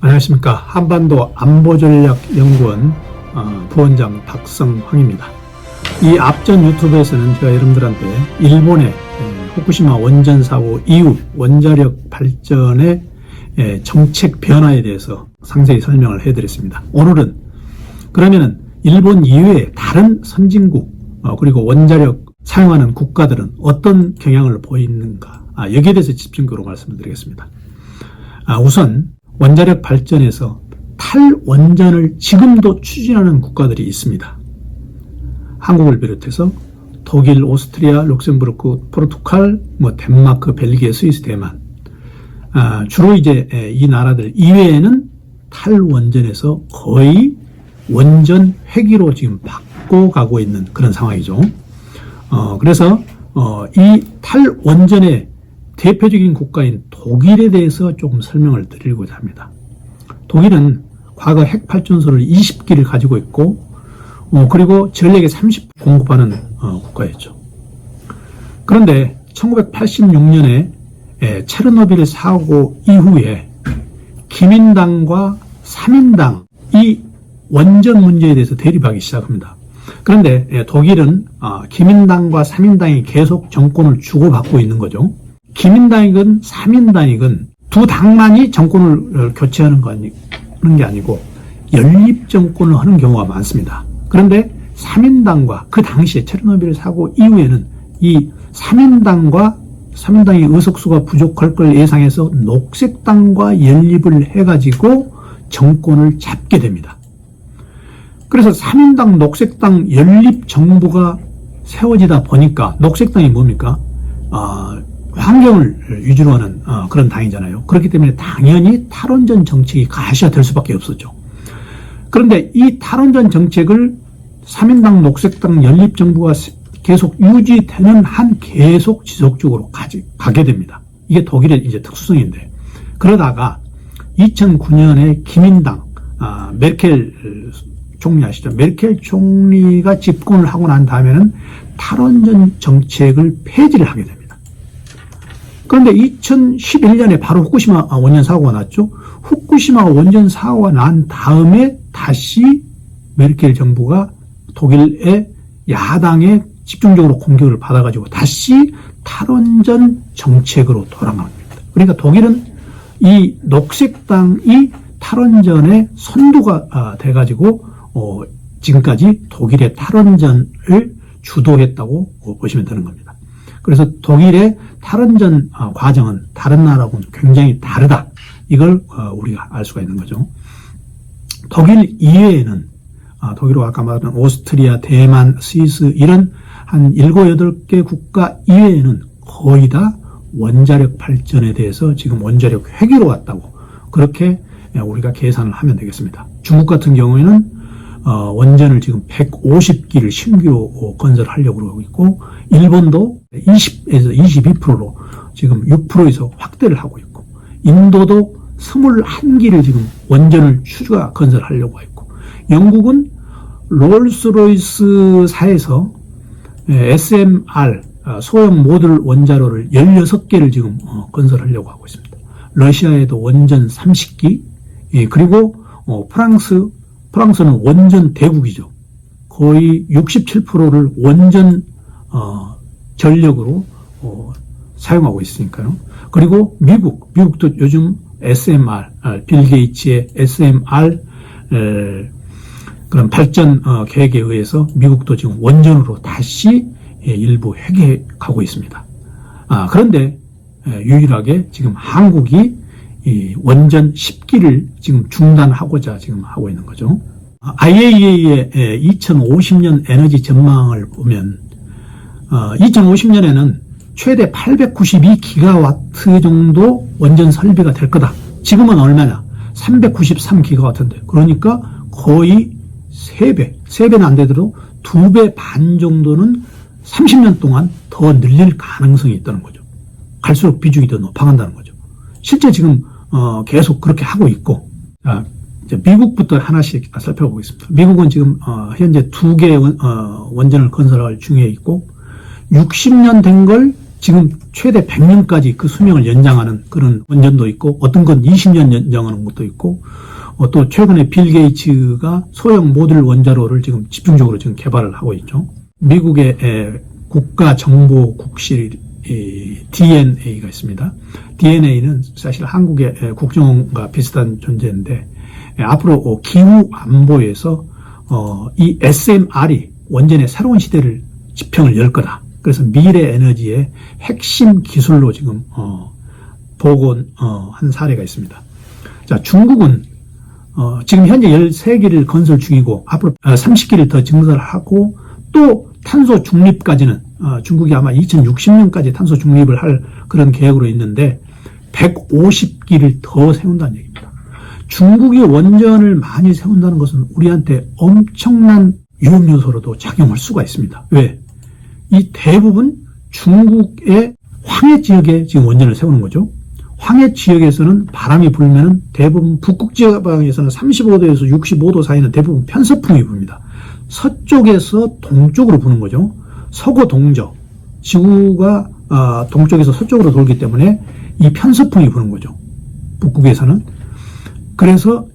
안녕하십니까. 한반도 안보전략연구원 부원장 박성황입니다. 이 앞전 유튜브에서는 제가 여러분들한테 일본의 후쿠시마 원전 사고 이후 원자력 발전의 정책 변화에 대해서 상세히 설명을 해드렸습니다. 오늘은 그러면은 일본 이외의 다른 선진국 그리고 원자력 사용하는 국가들은 어떤 경향을 보이는가, 여기에 대해서 집중적으로 말씀을 드리겠습니다. 우선 원자력 발전에서 탈원전을 지금도 추진하는 국가들이 있습니다. 한국을 비롯해서 독일, 오스트리아, 룩셈부르크, 포르투갈, 덴마크, 벨기에, 스위스, 대만. 주로 이제 이 나라들 이외에는 탈원전에서 거의 원전 회기로 지금 바꿔가고 있는 그런 상황이죠. 그래서 이 탈원전의 대표적인 국가인 독일에 대해서 조금 설명을 드리고자 합니다. 독일은 과거 핵발전소를 20기를 가지고 있고 그리고 전력의 30% 공급하는 국가였죠. 그런데 1986년에 체르노빌 사고 이후에 기민당과 사민당이 원전 문제에 대해서 대립하기 시작합니다. 그런데 독일은 기민당과 사민당이 계속 정권을 주고받고 있는 거죠. 기민당이건 사민당이건 두 당만이 정권을 교체하는 게 아니고 연립 정권을 하는 경우가 많습니다. 그런데 사민당과 그 당시에 체르노빌 사고 이후에는 이 사민당의 의석수가 부족할 걸 예상해서 녹색당과 연립을 해가지고 정권을 잡게 됩니다. 그래서 사민당, 녹색당 연립 정부가 세워지다 보니까 녹색당이 뭡니까? 환경을 위주로 하는 그런 당이잖아요. 그렇기 때문에 당연히 탈원전 정책이 가시화될 수밖에 없었죠. 그런데 이 탈원전 정책을 사민당, 녹색당 연립정부가 계속 유지되는 한 계속 지속적으로 가게 됩니다. 이게 독일의 이제 특수성인데, 그러다가 2009년에 기민당, 메르켈 총리 아시죠? 메르켈 총리가 집권을 하고 난 다음에는 탈원전 정책을 폐지를 하게 됩니다. 그런데 2011년에 바로 후쿠시마 원전 사고가 났죠. 후쿠시마 원전 사고가 난 다음에 다시 메르켈 정부가 독일의 야당에 집중적으로 공격을 받아가지고 다시 탈원전 정책으로 돌아갑니다. 그러니까 독일은 이 녹색당이 탈원전의 선두가 돼가지고 지금까지 독일의 탈원전을 주도했다고 보시면 되는 겁니다. 그래서 독일의 탈원전 과정은 다른 나라하고는 굉장히 다르다. 이걸 우리가 알 수가 있는 거죠. 독일 이외에는 독일로 아까 말한 오스트리아, 대만, 스위스 이런 한 7, 8개 국가 이외에는 거의 다 원자력 발전에 대해서 지금 원자력 회기로 왔다고 그렇게 우리가 계산을 하면 되겠습니다. 중국 같은 경우에는 원전을 지금 150기를 신규로 건설하려고 그러고 있고, 일본도 20에서 22%로 지금 6%에서 확대를 하고 있고, 인도도 21기를 지금 원전을 추가 건설하려고 했고, 영국은 롤스로이스사에서 SMR 소형 모듈 원자로를 16개를 지금 건설하려고 하고 있습니다. 러시아에도 원전 30기, 그리고 프랑스는 원전 대국이죠. 거의 67%를 원전 전력으로 사용하고 있으니까요. 그리고 미국도 요즘 SMR, 빌 게이츠의 SMR 그런 발전 계획에 의해서 미국도 지금 원전으로 다시 일부 회귀하고 있습니다. 그런데 유일하게 지금 한국이 이 원전 10기를 지금 중단하고자 지금 하고 있는 거죠. IAEA의 2050년 에너지 전망을 보면 2050년에는 최대 892기가와트 정도 원전 설비가 될 거다. 지금은 얼마냐? 393기가와트인데 그러니까 거의 3배는 안 되더라도 2배 반 정도는 30년 동안 더 늘릴 가능성이 있다는 거죠. 갈수록 비중이 더 높아간다는 거죠. 실제 지금 계속 그렇게 하고 있고, 이제 미국부터 하나씩 살펴보겠습니다. 미국은 지금 현재 2개 원전을 건설할 중에 있고 60년 된 걸 지금 최대 100년까지 그 수명을 연장하는 그런 원전도 있고 어떤 건 20년 연장하는 것도 있고 또 최근에 빌 게이츠가 소형 모듈 원자로를 지금 집중적으로 지금 개발을 하고 있죠. 미국의 국가정보국실 DNA가 있습니다. DNA는 사실 한국의 국정원과 비슷한 존재인데 앞으로 기후 안보에서 이 SMR이 원전의 새로운 시대를 지평을 열 거다. 그래서 미래 에너지의 핵심 기술로 지금 복원한 사례가 있습니다. 자, 중국은 지금 현재 13기를 건설 중이고 앞으로 30기를 더 증설하고 또 탄소 중립까지는 중국이 아마 2060년까지 탄소 중립을 할 그런 계획으로 있는데 150기를 더 세운다는 얘기입니다. 중국이 원전을 많이 세운다는 것은 우리한테 엄청난 위험 요소로도 작용할 수가 있습니다. 왜? 이 대부분 중국의 황해 지역에 지금 원전을 세우는 거죠. 황해 지역에서는 바람이 불면은 대부분 북극 지방에서는 35도에서 65도 사이는 대부분 편서풍이 붑니다. 서쪽에서 동쪽으로 부는 거죠. 서고 동적. 지구가 동쪽에서 서쪽으로 돌기 때문에 이 편서풍이 부는 거죠. 북극에서는. 그래서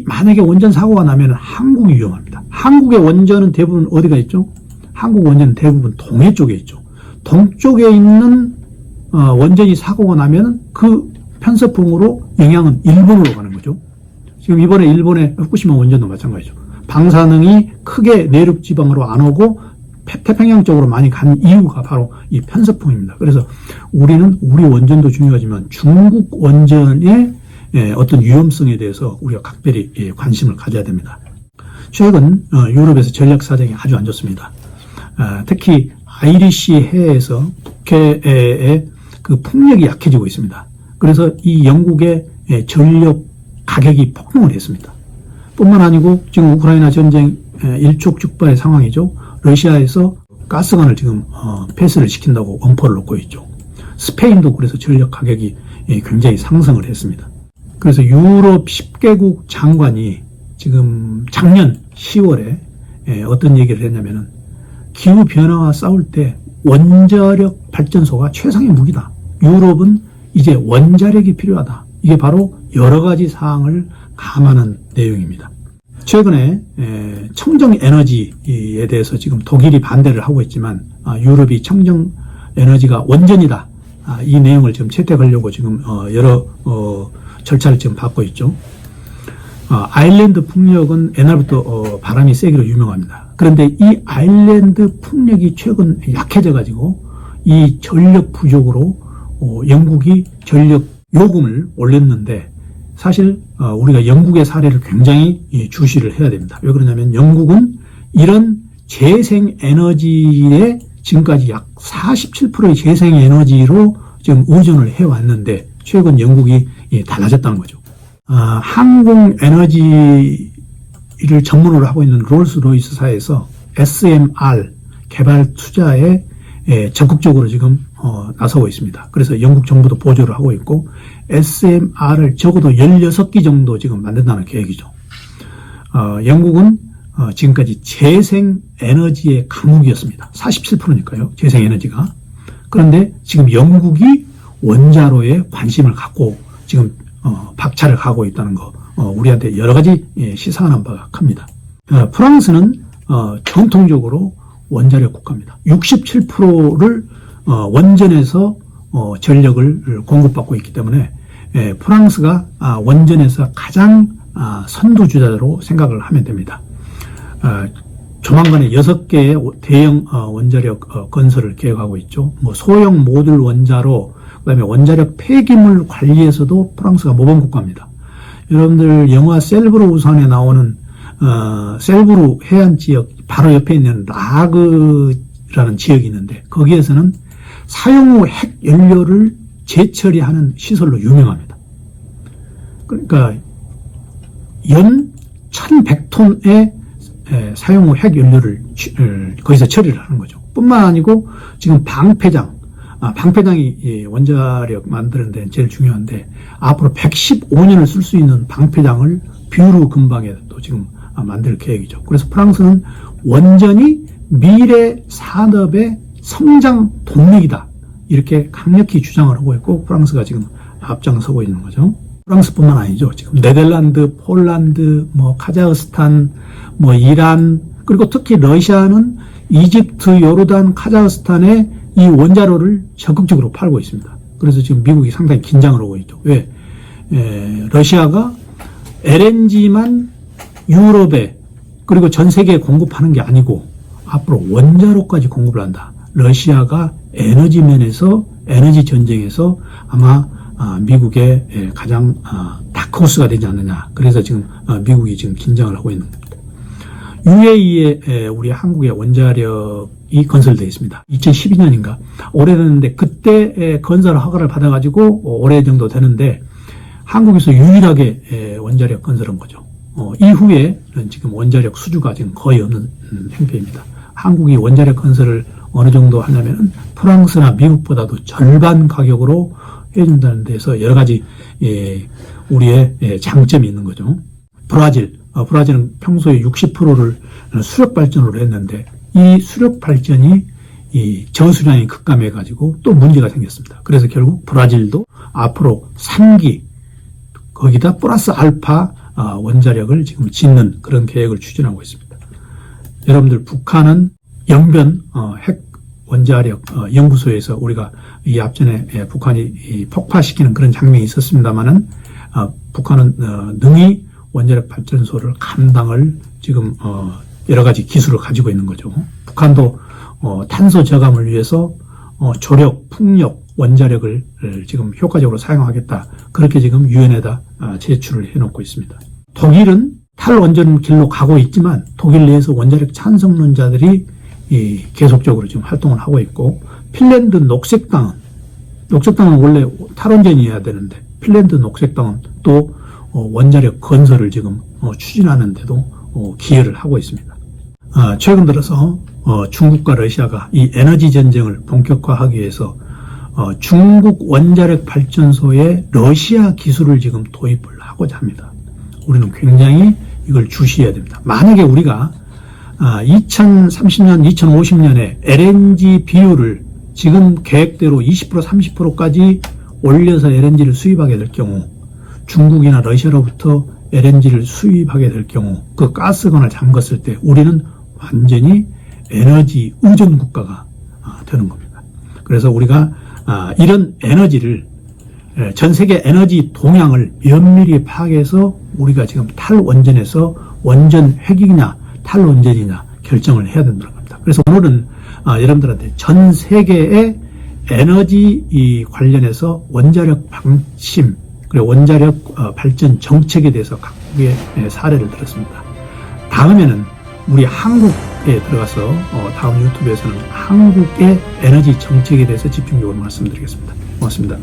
만약에 원전 사고가 나면 한국이 위험합니다. 한국의 원전은 대부분 어디가 있죠? 한국 원전은 대부분 동해 쪽에 있죠. 동쪽에 있는 원전이 사고가 나면 그 편서풍으로 영향은 일본으로 가는 거죠. 지금 이번에 일본의 후쿠시마 원전도 마찬가지죠. 방사능이 크게 내륙 지방으로 안 오고 태평양 쪽으로 많이 간 이유가 바로 이 편서풍입니다. 그래서 우리는 우리 원전도 중요하지만 중국 원전의 어떤 위험성에 대해서 우리가 각별히 관심을 가져야 됩니다. 최근 유럽에서 전력 사정이 아주 안 좋습니다. 특히 아이리시 해에서 북해의 그 풍력이 약해지고 있습니다. 그래서 이 영국의 전력 가격이 폭등을 했습니다. 뿐만 아니고 지금 우크라이나 전쟁 일촉즉발의 상황이죠. 러시아에서 가스관을 지금 폐쇄를 시킨다고 엄포를 놓고 있죠. 스페인도 그래서 전력 가격이 굉장히 상승을 했습니다. 그래서 유럽 10개국 장관이 지금 작년 10월에 어떤 얘기를 했냐면은 기후변화와 싸울 때 원자력 발전소가 최상의 무기다. 유럽은 이제 원자력이 필요하다. 이게 바로 여러 가지 사항을 감안한 내용입니다. 최근에 청정에너지에 대해서 지금 독일이 반대를 하고 있지만 유럽이 청정에너지가 원전이다. 이 내용을 지금 채택하려고 지금 여러 절차를 지금 밟고 있죠. 아일랜드 풍력은 옛날부터 바람이 세기로 유명합니다. 그런데 이 아일랜드 풍력이 최근 약해져 가지고 이 전력 부족으로 영국이 전력 요금을 올렸는데 사실 우리가 영국의 사례를 굉장히 주시를 해야 됩니다. 왜 그러냐면 영국은 이런 재생에너지에 지금까지 약 47%의 재생에너지로 지금 의존을 해왔는데 최근 영국이 달라졌다는 거죠. 항공에너지를 전문으로 하고 있는 롤스로이스사에서 SMR 개발 투자에 적극적으로 지금 나서고 있습니다. 그래서 영국 정부도 보조를 하고 있고 SMR을 적어도 16기 정도 지금 만든다는 계획이죠. 영국은 지금까지 재생에너지의 강국이었습니다. 47%니까요. 재생에너지가. 그런데 지금 영국이 원자로에 관심을 갖고 지금 박차를 가고 있다는 거 우리한테 여러 가지 시사하는 바가 큽니다. 프랑스는 전통적으로 원자력 국가입니다. 67%를 원전에서 전력을 공급받고 있기 때문에 프랑스가 원전에서 가장 선두주자로 생각을 하면 됩니다. 조만간에 6개의 대형 원자력 건설을 계획하고 있죠. 소형 모듈 원자로, 그다음에 원자력 폐기물 관리에서도 프랑스가 모범 국가입니다. 여러분들 영화 셀브로 우산에 나오는 셀브루 해안 지역 바로 옆에 있는 라그라는 지역이 있는데 거기에서는 사용 후 핵 연료를 재처리하는 시설로 유명합니다. 그러니까 연 1100톤의 사용 후 핵 연료를 거기서 처리를 하는 거죠. 뿐만 아니고 지금 방패장이 원자력 만드는 데는 제일 중요한데 앞으로 115년을 쓸 수 있는 방패장을 뷰르 근방에 또 지금 만들 계획이죠. 그래서 프랑스는 원전이 미래 산업의 성장 동력이다. 이렇게 강력히 주장을 하고 있고 프랑스가 지금 앞장서고 있는 거죠. 프랑스뿐만 아니죠. 지금 네덜란드, 폴란드, 카자흐스탄, 이란, 그리고 특히 러시아는 이집트, 요르단, 카자흐스탄에 이 원자로를 적극적으로 팔고 있습니다. 그래서 지금 미국이 상당히 긴장을 하고 있죠. 왜? 러시아가 LNG만 유럽에 그리고 전 세계에 공급하는 게 아니고 앞으로 원자로까지 공급을 한다. 러시아가 에너지 면에서 에너지 전쟁에서 아마 미국의 가장 다크호스가 되지 않느냐. 그래서 지금 미국이 지금 긴장을 하고 있는 겁니다. UAE에 우리 한국의 원자력이 건설되어 있습니다. 2012년인가 오래됐는데 그때 건설 허가를 받아가지고 오래 정도 되는데 한국에서 유일하게 원자력 건설한 거죠. 이후에는 지금 원자력 수주가 지금 거의 없는 형태입니다. 한국이 원자력 건설을 어느 정도 하냐면은 프랑스나 미국보다도 절반 가격으로 해준다는 데서 여러 가지 우리의 장점이 있는 거죠. 브라질은 평소에 60%를 수력 발전으로 했는데 이 수력 발전이 이 저수량이 급감해 가지고 또 문제가 생겼습니다. 그래서 결국 브라질도 앞으로 3기 거기다 플러스 알파 원자력을 지금 짓는 그런 계획을 추진하고 있습니다. 여러분들 북한은 영변 핵 원자력 연구소에서 우리가 이 앞전에 북한이 폭파시키는 그런 장면이 있었습니다만은 북한은 능히 원자력 발전소를 감당을 지금 여러 가지 기술을 가지고 있는 거죠. 북한도 탄소 저감을 위해서 조력, 풍력, 원자력을 지금 효과적으로 사용하겠다. 그렇게 지금 유엔에다 제출을 해놓고 있습니다. 독일은 탈원전 길로 가고 있지만 독일 내에서 원자력 찬성론자들이 계속적으로 지금 활동을 하고 있고 핀란드 녹색당은 원래 탈원전이어야 되는데 핀란드 녹색당은 또 원자력 건설을 지금 추진하는데도 기여를 하고 있습니다. 최근 들어서 중국과 러시아가 이 에너지 전쟁을 본격화하기 위해서 중국 원자력 발전소에 러시아 기술을 지금 도입을 하고자 합니다. 우리는 굉장히 이걸 주시해야 됩니다. 만약에 우리가 2030년, 2050년에 LNG 비율을 지금 계획대로 20%, 30%까지 올려서 LNG를 수입하게 될 경우 중국이나 러시아로부터 LNG를 수입하게 될 경우 그 가스관을 잠갔을 때 우리는 완전히 에너지 의존 국가가 되는 겁니다. 그래서 우리가 이런 에너지를 전 세계 에너지 동향을 면밀히 파악해서 우리가 지금 탈원전에서 원전 핵이냐 탈원전이냐 결정을 해야 된다는 겁니다. 그래서 오늘은 여러분들한테 전 세계의 에너지 관련해서 원자력 방침 그리고 원자력 발전 정책에 대해서 각국의 사례를 들었습니다. 다음에는 우리 한국에 들어가서 다음 유튜브에서는 한국의 에너지 정책에 대해서 집중적으로 말씀드리겠습니다. 고맙습니다.